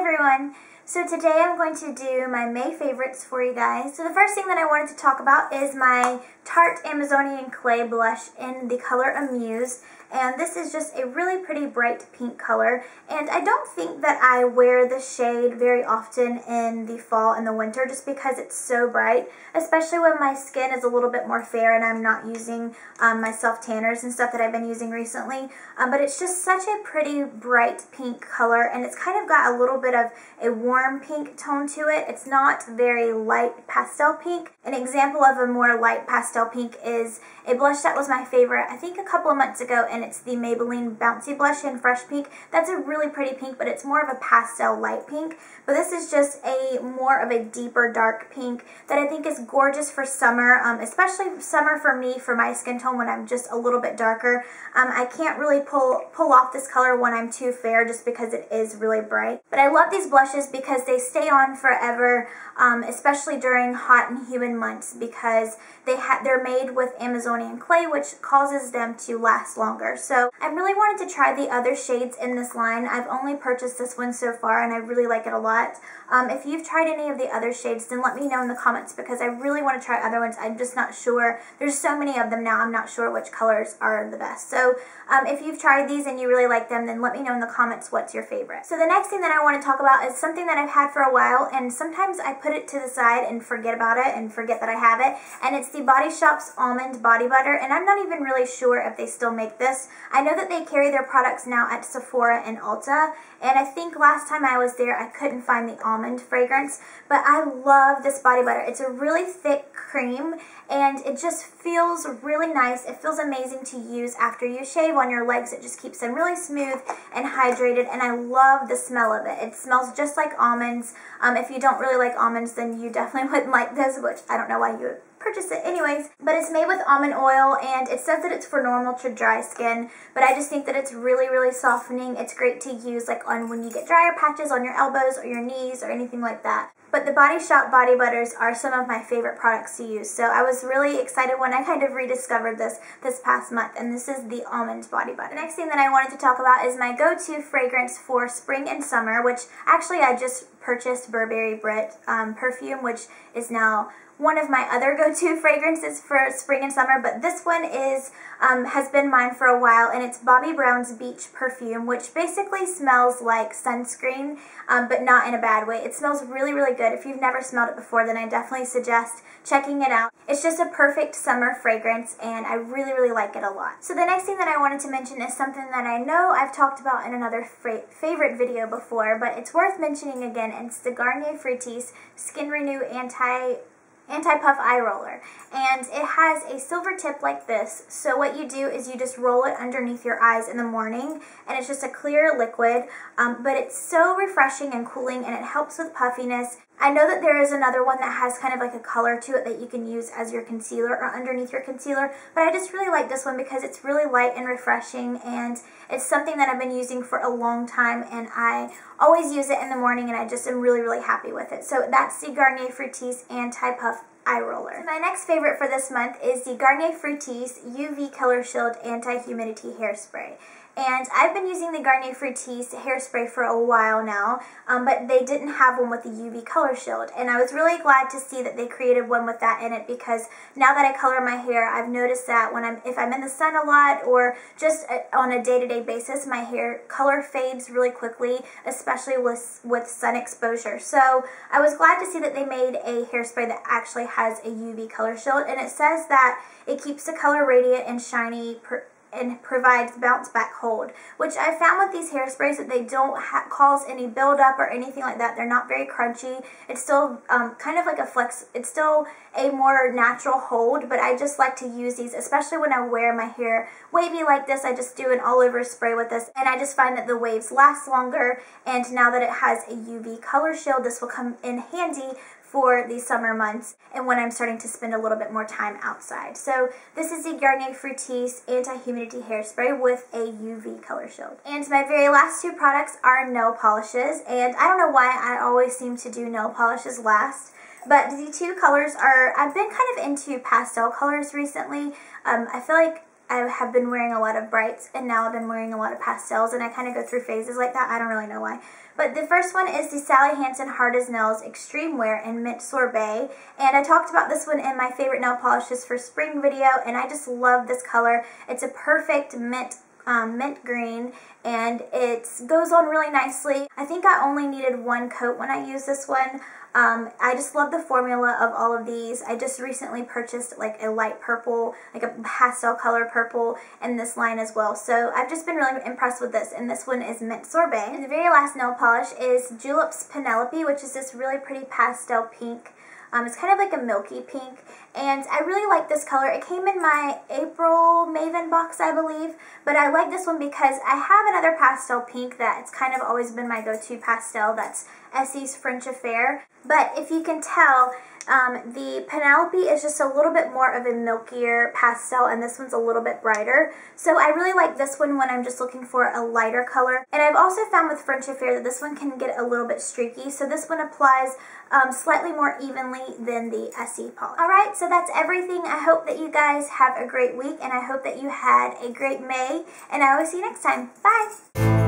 everyone! So today I'm going to do my May favorites for you guys. So the first thing that I wanted to talk about is my Tarte Amazonian Clay blush in the color Amuse. And this is just a really pretty bright pink color. And I don't think that I wear this shade very often in the fall and the winter just because it's so bright, especially when my skin is a little bit more fair and I'm not using my self-tanners and stuff that I've been using recently. But it's just such a pretty bright pink color, and it's kind of got a little bit of a warm pink tone to it. It's not very light pastel pink. An example of a more light pastel pink is a blush that was my favorite, I think a couple of months ago, and it's the Maybelline Bouncy Blush in Fresh Pink. That's a really pretty pink, but it's more of a pastel light pink. But this is just a more of a deeper dark pink that I think is gorgeous for summer, especially summer for me, for my skin tone when I'm just a little bit darker. I can't really pull off this color when I'm too fair just because it is really bright. But I love these blushes because they stay on forever, especially during hot and humid months, because they're made with Amazonian clay, which causes them to last longer. So I really wanted to try the other shades in this line. I've only purchased this one so far, and I really like it a lot. If you've tried any of the other shades, then let me know in the comments because I really want to try other ones. I'm just not sure. There's so many of them now, I'm not sure which colors are the best. So if you've tried these and you really like them, then let me know in the comments what's your favorite. So the next thing that I want to talk about is something that I've had for a while, and sometimes I put it to the side and forget about it and forget that I have it, and it's the Body Shop's Almond Body Butter, and I'm not even really sure if they still make this. I know that they carry their products now at Sephora and Ulta, and I think last time I was there I couldn't find the almond fragrance, but I love this body butter. It's a really thick cream, and it just feels really nice. It feels amazing to use after you shave on your legs. It just keeps them really smooth and hydrated, and I love the smell of it. It smells just like almonds. If you don't really like almonds, then you definitely wouldn't like this, which I don't know why you would purchase it anyways, but it's made with almond oil, and it says that it's for normal to dry skin, but I just think that it's really softening. It's great to use like on when you get drier patches on your elbows or your knees or anything like that. But the Body Shop body butters are some of my favorite products to use, so I was really excited when I kind of rediscovered this past month, and this is the Almond Body Butter. The next thing that I wanted to talk about is my go-to fragrance for spring and summer, which actually I just purchased Burberry Brit Perfume, which is now one of my other go-to fragrances for spring and summer, but this one is has been mine for a while, and it's Bobbi Brown's Beach Perfume, which basically smells like sunscreen, but not in a bad way. It smells really good. If you've never smelled it before, then I definitely suggest checking it out. It's just a perfect summer fragrance, and I really like it a lot. So the next thing that I wanted to mention is something that I know I've talked about in another favorite video before, but it's worth mentioning again, and it's the Garnier Fructis Skin Renew Anti-Puff Eye Roller, and it has a silver tip like this. So what you do is you just roll it underneath your eyes in the morning, and it's just a clear liquid, but it's so refreshing and cooling, and it helps with puffiness. I know that there is another one that has kind of like a color to it that you can use as your concealer or underneath your concealer, but I just really like this one because it's really light and refreshing, and it's something that I've been using for a long time, and I always use it in the morning, and I just am really happy with it. So that's the Garnier Fructis Anti-Puff Eye Roller. So my next favorite for this month is the Garnier Fructis UV Color Shield Anti-Humidity Hairspray. And I've been using the Garnier Fructis hairspray for a while now, but they didn't have one with the UV color shield. And I was really glad to see that they created one with that in it, because now that I color my hair, I've noticed that if I'm in the sun a lot or just on a day-to-day basis, my hair color fades really quickly, especially with sun exposure. So I was glad to see that they made a hairspray that actually has a UV color shield, and it says that it keeps the color radiant and shiny and provides bounce back hold, which I found with these hairsprays that they don't cause any buildup or anything like that. They're not very crunchy. It's still kind of like it's still a more natural hold, but I just like to use these, especially when I wear my hair wavy like this. I just do an all over spray with this, and I just find that the waves last longer, and now that it has a UV color shield, this will come in handy for the summer months and when I'm starting to spend a little bit more time outside. So this is the Garnier Fructis Anti-Humidity Hairspray with a UV color shield. And my very last two products are nail polishes, and I don't know why I always seem to do nail polishes last, but the two colors are, I've been kind of into pastel colors recently. I feel like I have been wearing a lot of brights, and now I've been wearing a lot of pastels, and I kind of go through phases like that. I don't really know why. But the first one is the Sally Hansen Hard as Nails Extreme Wear in Mint Sorbet. And I talked about this one in my favorite nail polishes for spring video, and I just love this color. It's a perfect mint green, and it goes on really nicely. I think I only needed one coat when I used this one. I just love the formula of all of these. I just recently purchased like a light purple, like a pastel color purple in this line as well. So I've just been really impressed with this, and this one is Mint Sorbet. And the very last nail polish is Julep's Penelope, which is this really pretty pastel pink. It's kind of like a milky pink, and I really like this color. It came in my April Maven box, I believe, but I like this one because I have another pastel pink that it's kind of always been my go-to pastel. That's Essie's French Affair. But if you can tell, the Penelope is just a little bit more of a milkier pastel, and this one's a little bit brighter. So I really like this one when I'm just looking for a lighter color. And I've also found with French Affair that this one can get a little bit streaky, so this one applies slightly more evenly than the Essie polish. Alright, so that's everything. I hope that you guys have a great week, and I hope that you had a great May, and I will see you next time. Bye!